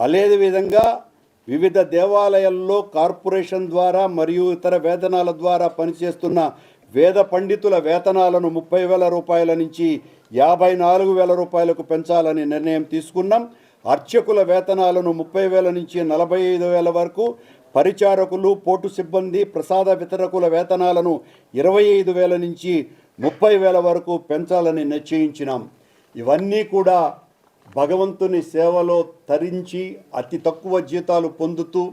అదేవిధంగా వివిధ దేవాలయాల్లో కార్పొరేషన్ ద్వారా మరియు ఇతర వేతనాల ద్వారా పనిచేస్తున్న వేద పండితుల వేతనాలను 30,000 రూపాయల నుంచి 54,000 రూపాయలకు పెంచాలని నిర్ణయం తీసుకున్నాం. అర్చకుల వేతనాలను 30,000 నుంచి 45,000 వరకు, పరిచారకులు, పోటు సిబ్బంది, ప్రసాద వితరకుల వేతనాలను 25,000 నుంచి 30,000 వరకు పెంచాలని నిశ్చయించినాం. ఇవన్నీ కూడా భగవంతుని సేవలో తరించి అతి తక్కువ జీతాలు పొందుతూ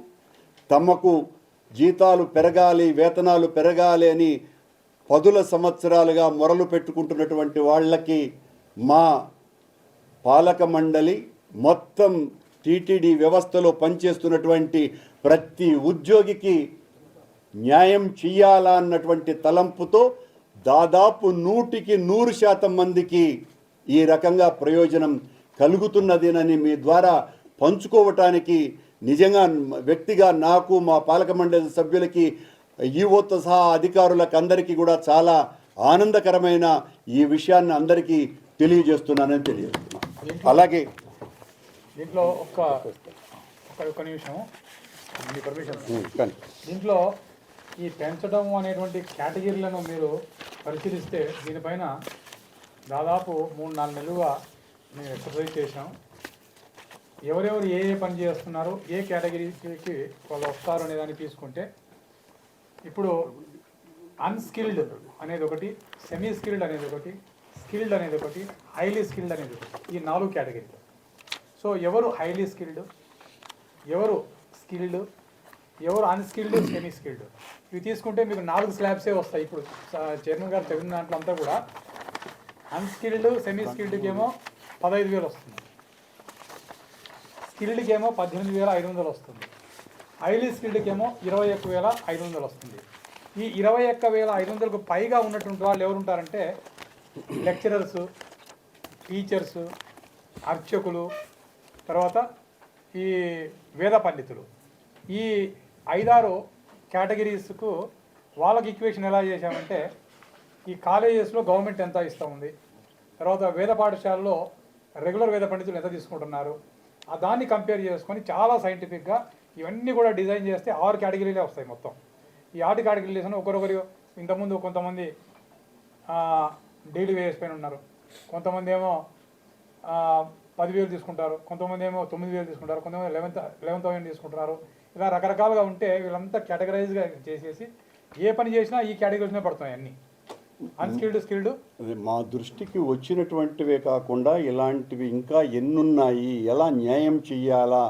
తమకు జీతాలు పెరగాలి, వేతనాలు పెరగాలి అని 10 సంవత్సరాలుగా మొరలు పెట్టుకుంటున్నటువంటి వాళ్ళకి మా పాలక మండలి మొత్తం టీటీడీ వ్యవస్థలో పనిచేస్తున్నటువంటి ప్రతి ఉద్యోగికి న్యాయం చేయాలా అన్నటువంటి తలంపుతో దాదాపు 100% మందికి ఈ రకంగా ప్రయోజనం కలుగుతున్నదేనని మీ ద్వారా పంచుకోవటానికి నిజంగా వ్యక్తిగా నాకు, మా పాలక మండలి సభ్యులకి, ఈవోతో సహా అధికారులకు అందరికీ కూడా చాలా ఆనందకరమైన ఈ విషయాన్ని అందరికీ తెలియజేస్తున్నానని తెలియజేస్తున్నాను. అలాగే దీంట్లో ఒక్క నిమిషం మీ పర్మిషన్. దీంట్లో ఈ పెంచడం అనేటువంటి కేటగిరీలను మీరు పరిశీలిస్తే దీనిపైన దాదాపు 3-4 నెలలుగా మేము ఎక్సర్సైజ్ చేసాం. ఎవరెవరు ఏ పని చేస్తున్నారు, ఏ కేటగిరీకి వాళ్ళు వస్తారు అనే దాన్ని తీసుకుంటే ఇప్పుడు అన్స్కిల్డ్ అనేది ఒకటి, సెమీ స్కిల్డ్ అనేది ఒకటి, స్కిల్డ్ అనేది ఒకటి, హైలీ స్కిల్డ్ అనేది ఒకటి, ఈ 4 కేటగిరీలు. సో ఎవరు హైలీ స్కిల్డ్, ఎవరు స్కిల్డ్, ఎవరు అన్స్కిల్డ్, సెమీ స్కిల్డ్, ఇవి తీసుకుంటే మీకు 4 స్లాబ్సే వస్తాయి. ఇప్పుడు చైర్మన్ గారు చెప్పిన దాంట్లో అంతా కూడా అన్స్కిల్డ్, సెమీ స్కిల్డ్కి ఏమో 15,000 వస్తుంది, స్కిల్డ్కి ఏమో 18,500 వస్తుంది, హైలీ స్కిల్డ్కి ఏమో 21,500 వస్తుంది. ఈ 21,500కు పైగా ఉన్నటువంటి వాళ్ళు ఎవరు ఉంటారంటే లెక్చరర్సు, టీచర్సు, అర్చకులు, తర్వాత ఈ వేద పండితులు. ఈ 5-6 కేటగిరీస్కు వాళ్ళకి ఈక్వేషన్ ఎలా చేశామంటే, ఈ కాలేజెస్లో గవర్నమెంట్ ఎంత ఇస్తూ ఉంది, తర్వాత వేద పాఠశాలలో రెగ్యులర్ వేద పండితులు ఎంత తీసుకుంటున్నారు, దాన్ని కంపేర్ చేసుకొని చాలా సైంటిఫిక్గా ఇవన్నీ కూడా డిజైన్ చేస్తే 6 కేటగిరీలే వస్తాయి మొత్తం. ఈ 6 కేటగిరీలు ఒకరొకరు ఇంతకుముందు కొంతమంది డైలీ వేస్ పైన ఉన్నారు, కొంతమంది ఏమో 10,000 తీసుకుంటారు, కొంతమంది ఏమో 9,000 తీసుకుంటారు, కొంతమంది 11,000 తీసుకుంటున్నారు. ఇలా రకరకాలుగా ఉంటే వీళ్ళంతా కేటగరైజ్గా చేసేసి ఏ పని చేసినా ఈ కేటగిరీస్నే పడుతున్నాయి అన్నీ, అన్స్కిల్డ్, స్కిల్డ్. మా దృష్టికి వచ్చినటువంటివే కాకుండా ఇలాంటివి ఇంకా ఎన్నున్నాయి, ఎలా న్యాయం చెయ్యాలా,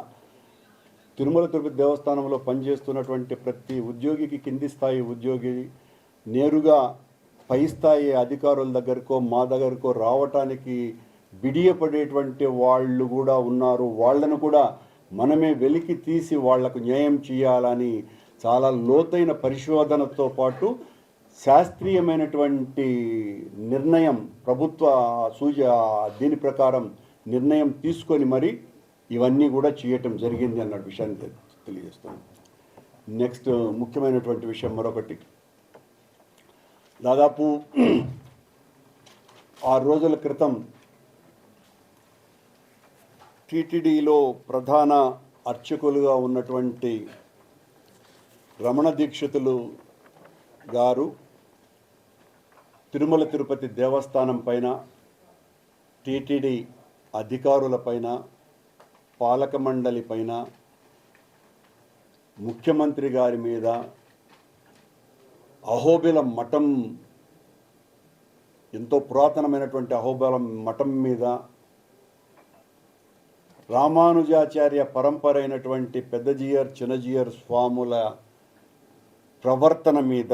తిరుమల తిరుపతి దేవస్థానంలో పనిచేస్తున్నటువంటి ప్రతి ఉద్యోగికి కింది స్థాయి ఉద్యోగి నేరుగా పై స్థాయి అధికారుల దగ్గరకో మా దగ్గరకో రావటానికి బిడియపడేటువంటి వాళ్ళు కూడా ఉన్నారు. వాళ్ళను కూడా మనమే వెలికి తీసి వాళ్లకు న్యాయం చేయాలని చాలా లోతైన పరిశోధనతో పాటు శాస్త్రీయమైనటువంటి నిర్ణయం, ప్రభుత్వ దీని ప్రకారం నిర్ణయం తీసుకొని మరి ఇవన్నీ కూడా చేయటం జరిగింది అన్న విషయాన్ని తెలియజేస్తాను. నెక్స్ట్ ముఖ్యమైనటువంటి విషయం మరొకటి, దాదాపు 6 రోజుల క్రితం టీటీడీలో ప్రధాన అర్చకులుగా ఉన్నటువంటి రమణ దీక్షితులు గారు తిరుమల తిరుపతి దేవస్థానం పైన, టీటీడీ అధికారులపైన, పాలక మండలి పైన, ముఖ్యమంత్రి గారి మీద, అహోబిలం మఠం, ఎంతో పురాతనమైనటువంటి అహోబిలం మఠం మీద, రామానుజాచార్య పరంపర అయినటువంటి పెద్దజీయర్ చిన్నజీయర్ స్వాముల ప్రవర్తన మీద,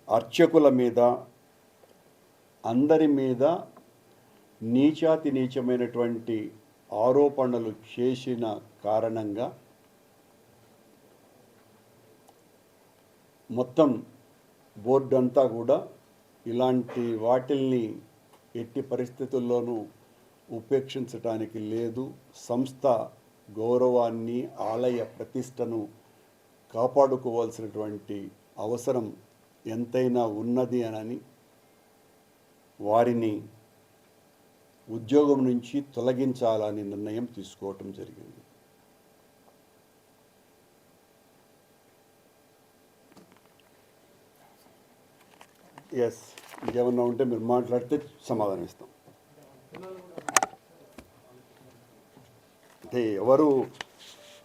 అర్చకుల మీద, అందరి మీద నీచాతి నీచమైనటువంటి ఆరోపణలు చేసిన కారణంగా మొత్తం బోర్డు అంతా కూడా ఇలాంటి వాటిల్ని ఎట్టి పరిస్థితుల్లోనూ ఉపేక్షించడానికి లేదు, సంస్థ గౌరవాన్ని, ఆలయ ప్రతిష్టను కాపాడుకోవాల్సినటువంటి అవసరం ఎంతైనా ఉన్నది అని వారిని ఉద్యోగం నుంచి తొలగించాలని నిర్ణయం తీసుకోవటం జరిగింది. ఎస్, ఇంకేమన్నా ఉంటే మీరు మాట్లాడితే సమాధానం ఇస్తాం. అంటే ఎవరు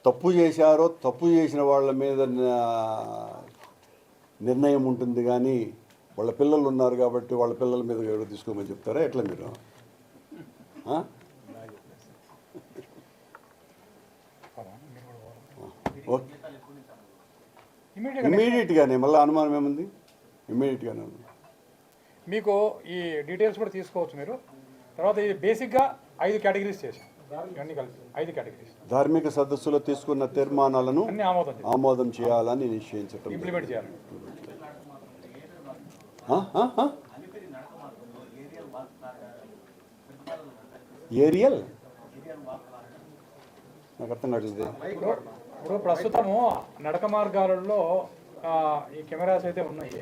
తప్పు చేశారో తప్పు చేసిన వాళ్ళ మీద నిర్ణయం ఉంటుంది, కానీ వాళ్ళ పిల్లలు ఉన్నారు కాబట్టి వాళ్ళ పిల్లల మీద ఎవరు తీసుకోమని చెప్తారా ఎట్లా మీరు? ఓకే, ఇమ్మీడియట్గానే, మళ్ళీ అనుమానం ఏముంది? ఇమ్మీడియట్గానే ఉంది. మీకు ఈ డీటెయిల్స్ కూడా తీసుకోవచ్చు మీరు. తర్వాత ఇది బేసిక్గా 5 కేటగిరీస్ చేశాం, ఇవన్నీ కలిపి 5 కేటగిరీస్. ధార్మిక సదస్సులో తీసుకున్న తీర్మానాలను అన్ని ఆమోదం చేయాలని నిశ్చయించటం, ఇంప్లిమెంట్ చేయాలి. ఏరియల్ నాకు అర్థం కావట్లేదు. ఇప్పుడు ప్రస్తుతము నడక మార్గాలలో ఈ కెమెరాస్ అయితే ఉన్నాయి,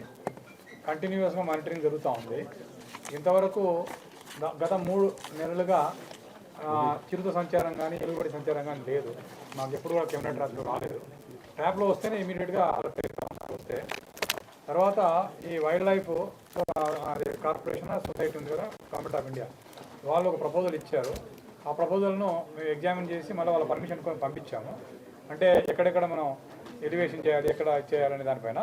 కంటిన్యూస్గా మానిటరింగ్ జరుగుతూ ఉంది. ఇంతవరకు గత 3 నెలలుగా చిరుత సంచారం కానీ ఎలుగుబడి సంచారం కానీ లేదు. మాకు ఎప్పుడు కూడా కెమెరా ట్రాప్లో రాలేదు. ట్రాప్లో వస్తేనే ఇమీడియట్గా వస్తే తర్వాత ఈ వైల్డ్ లైఫ్ కార్పొరేషన్ సొసైటీ ఉంది కదా, గవర్నమెంట్ ఆఫ్ ఇండియా, వాళ్ళు ఒక ప్రపోజల్ ఇచ్చారు. ఆ ప్రపోజల్ను మేము ఎగ్జామిన్ చేసి మళ్ళీ వాళ్ళ పర్మిషన్ కోసం పంపించాము. అంటే ఎక్కడెక్కడ మనం ఎలివేషన్ చేయాలి, ఎక్కడ చేయాలనే దానిపైన.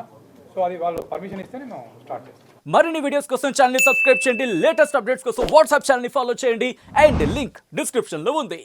సో అది వాళ్ళు పర్మిషన్ ఇస్తేనే మేము స్టార్ట్ చేస్తాం. మరిన్ని వీడియోస్ కోసం ఛానల్ ని సబ్స్క్రైబ్ చేయండి, లేటెస్ట్ అప్డేట్స్ కోసం వాట్సాప్ ఛానల్ ని ఫాలో చేయండి, అండ్ లింక్ డిస్క్రిప్షన్ లో ఉంది.